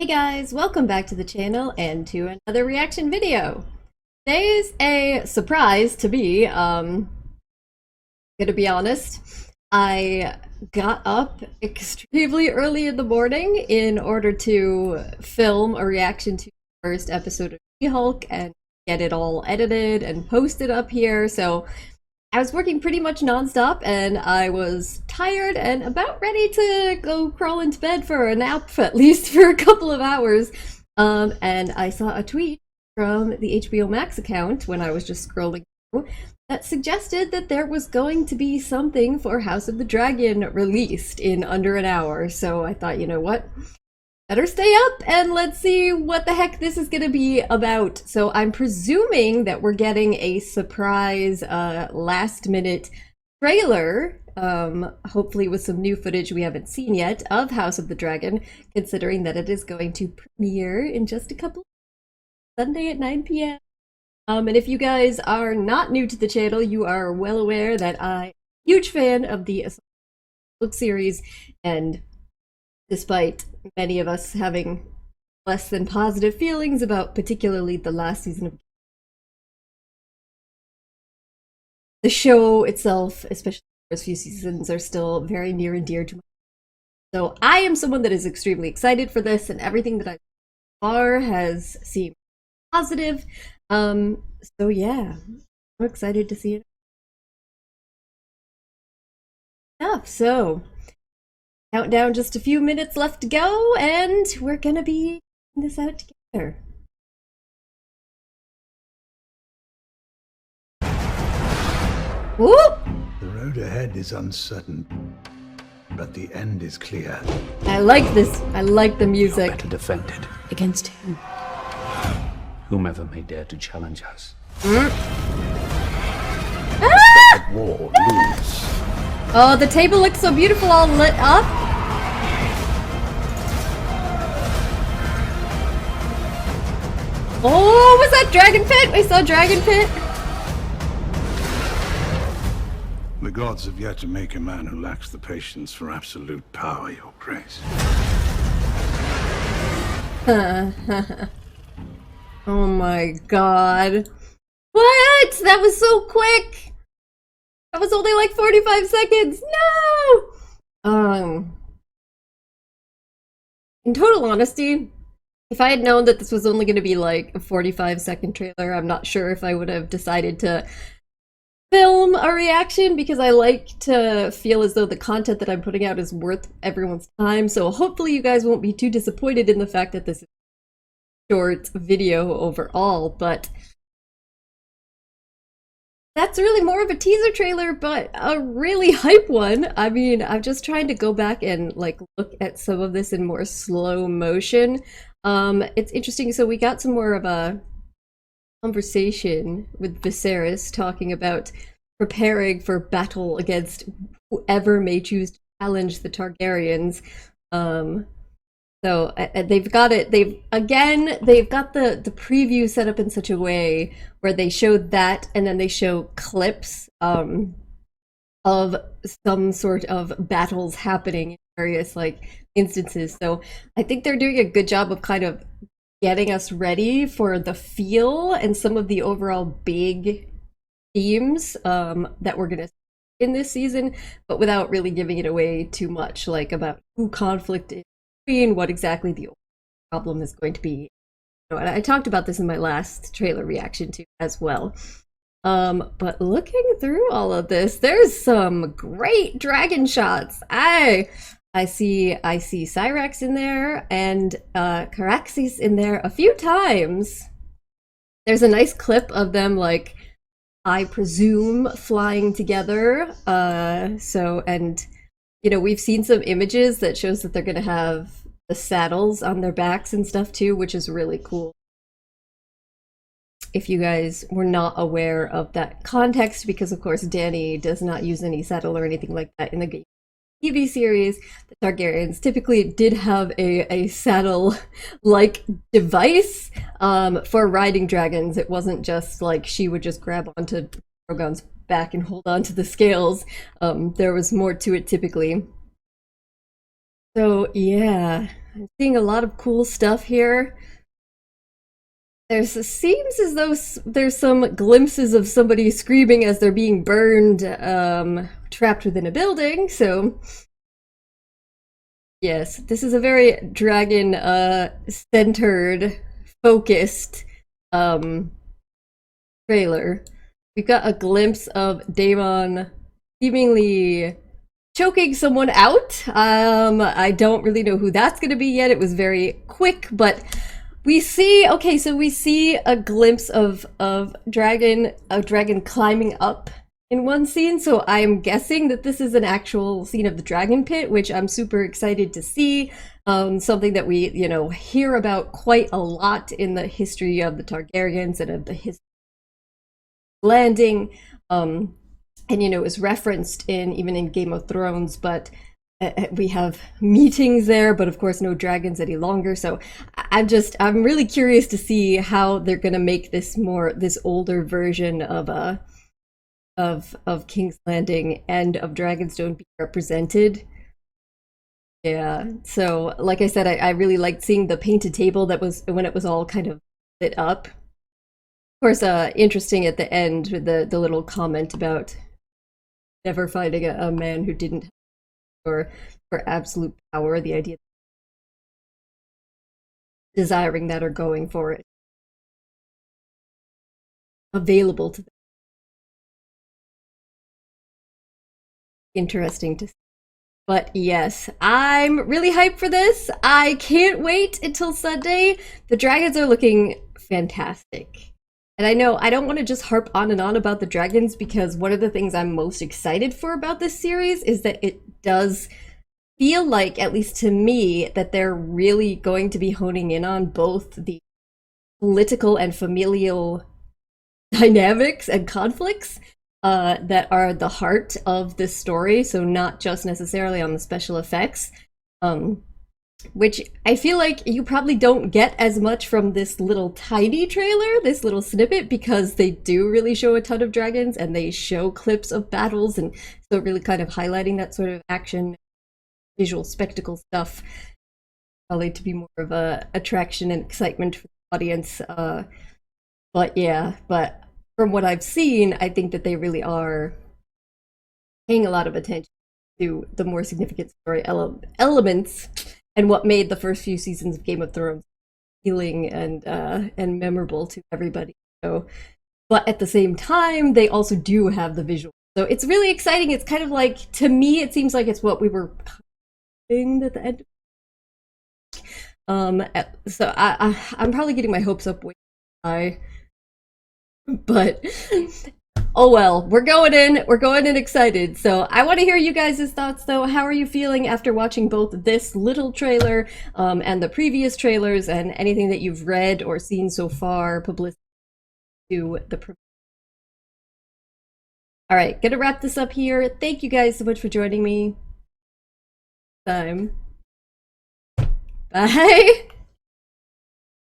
Hey guys, welcome back to the channel and to another reaction video. Today's a surprise to me. Gonna be honest, I got up extremely early in the morning in order to film a reaction to the first episode of She-Hulk and get it all edited and posted up here. So I was working pretty much nonstop and I was tired and about ready to go crawl into bed for a nap, at least for a couple of hours. And I saw a tweet from the HBO Max account when I was just scrolling through that suggested that there was going to be something for House of the Dragon released in under an hour. So I thought, you know what? Better stay up and let's see what the heck this is going to be about. So I'm presuming that we're getting a surprise last minute trailer, hopefully with some new footage we haven't seen yet of House of the Dragon, considering that it is going to premiere in just a couple Sunday at 9 p.m. And if you guys are not new to the channel, you are well aware that I'm a huge fan of the book series, and despite many of us having less than positive feelings about particularly the last season of the show itself, especially the first few seasons, are still very near and dear to me. So I am someone that is extremely excited for this, and everything that I far has seemed positive. So yeah, I'm excited to see it. So countdown, just a few minutes left to go, and we're gonna be checking this out together. Whoop! The road ahead is uncertain, but the end is clear. I like this. I like the music. You're better defended Against who? whomever may dare to challenge us. Ah! At war, lose. Oh, the table looks so beautiful, all lit up. Oh, was that Dragon Pit? We saw Dragon Pit. The gods have yet to make a man who lacks the patience for absolute power, your grace. Oh my god. What? That was so quick. That was only like 45 seconds. No! In total honesty, if I had known that this was only going to be like a 45-second trailer, I'm not sure if I would have decided to film a reaction, because I like to feel as though the content that I'm putting out is worth everyone's time. So hopefully you guys won't be too disappointed in the fact that this is a short video overall, but that's really more of a teaser trailer, but a really hype one. I mean, I'm just trying to go back and like look at some of this in more slow motion. It's interesting. So we got some more of a conversation with Viserys talking about preparing for battle against whoever may choose to challenge the Targaryens. So they've got it. They've got the preview set up in such a way where they show that, and then they show clips of some sort of battles happening in various like instances. So I think they're doing a good job of kind of getting us ready for the feel and some of the overall big themes that we're gonna see in this season, but without really giving it away too much, like about who conflict is between, what exactly the problem is going to be. And I talked about this in my last trailer reaction too as well. But looking through all of this, there's some great dragon shots. I see Cyrax in there and Caraxes in there a few times. There's a nice clip of them, like, I presume, flying together. And you know, we've seen some images that shows that they're gonna have the saddles on their backs and stuff too, which is really cool. If you guys were not aware of that context, because of course Dany does not use any saddle or anything like that in the TV series, the Targaryens typically did have a saddle-like device for riding dragons. It wasn't just like she would just grab onto Drogon's back and hold on to the scales. There was more to it typically. So yeah, I'm seeing a lot of cool stuff here. Seems as though there's some glimpses of somebody screaming as they're being burned, trapped within a building. So yes, this is a very dragon centered, focused trailer. We've got a glimpse of Daemon seemingly choking someone out. I don't really know who that's going to be yet. It was very quick, but we see, okay, so we see a glimpse of a dragon climbing up in one scene. So I'm guessing that this is an actual scene of the dragon pit, which I'm super excited to see. Something that we, hear about quite a lot in the history of the Targaryens and of the history of landing. And is referenced even in Game of Thrones, but we have meetings there, but of course no dragons any longer. So I'm really curious to see how they're gonna make this older version of King's Landing and of Dragonstone be represented. Yeah. So like I said, I really liked seeing the painted table that was when it was all kind of lit up. Of course, interesting at the end with the little comment about never finding a man who didn't for absolute power, the idea of desiring that or going for it available to them. Interesting to see. But yes, I'm really hyped for this. I can't wait until Sunday. The dragons are looking fantastic. And I know I don't want to just harp on and on about the dragons, because one of the things I'm most excited for about this series is that it does feel like, at least to me, that they're really going to be honing in on both the political and familial dynamics and conflicts that are the heart of this story. So not just necessarily on the special effects. Which I feel like you probably don't get as much from this little tiny trailer, this little snippet, because they do really show a ton of dragons and they show clips of battles, and so really kind of highlighting that sort of action, visual spectacle stuff, probably to be more of a attraction and excitement for the audience. But from what I've seen, I think that they really are paying a lot of attention to the more significant story elements, and what made the first few seasons of Game of Thrones appealing and memorable to everybody. So, but at the same time, they also do have the visual. So it's really exciting. It's kind of like, to me, it seems like it's what we were doing at the end. So I'm probably getting my hopes up way high, but oh well, we're going in excited. So I want to hear you guys' thoughts though. How are you feeling after watching both this little trailer and the previous trailers, and anything that you've read or seen so far publicity to the All right, gonna wrap this up here. Thank you guys so much for joining me. Bye.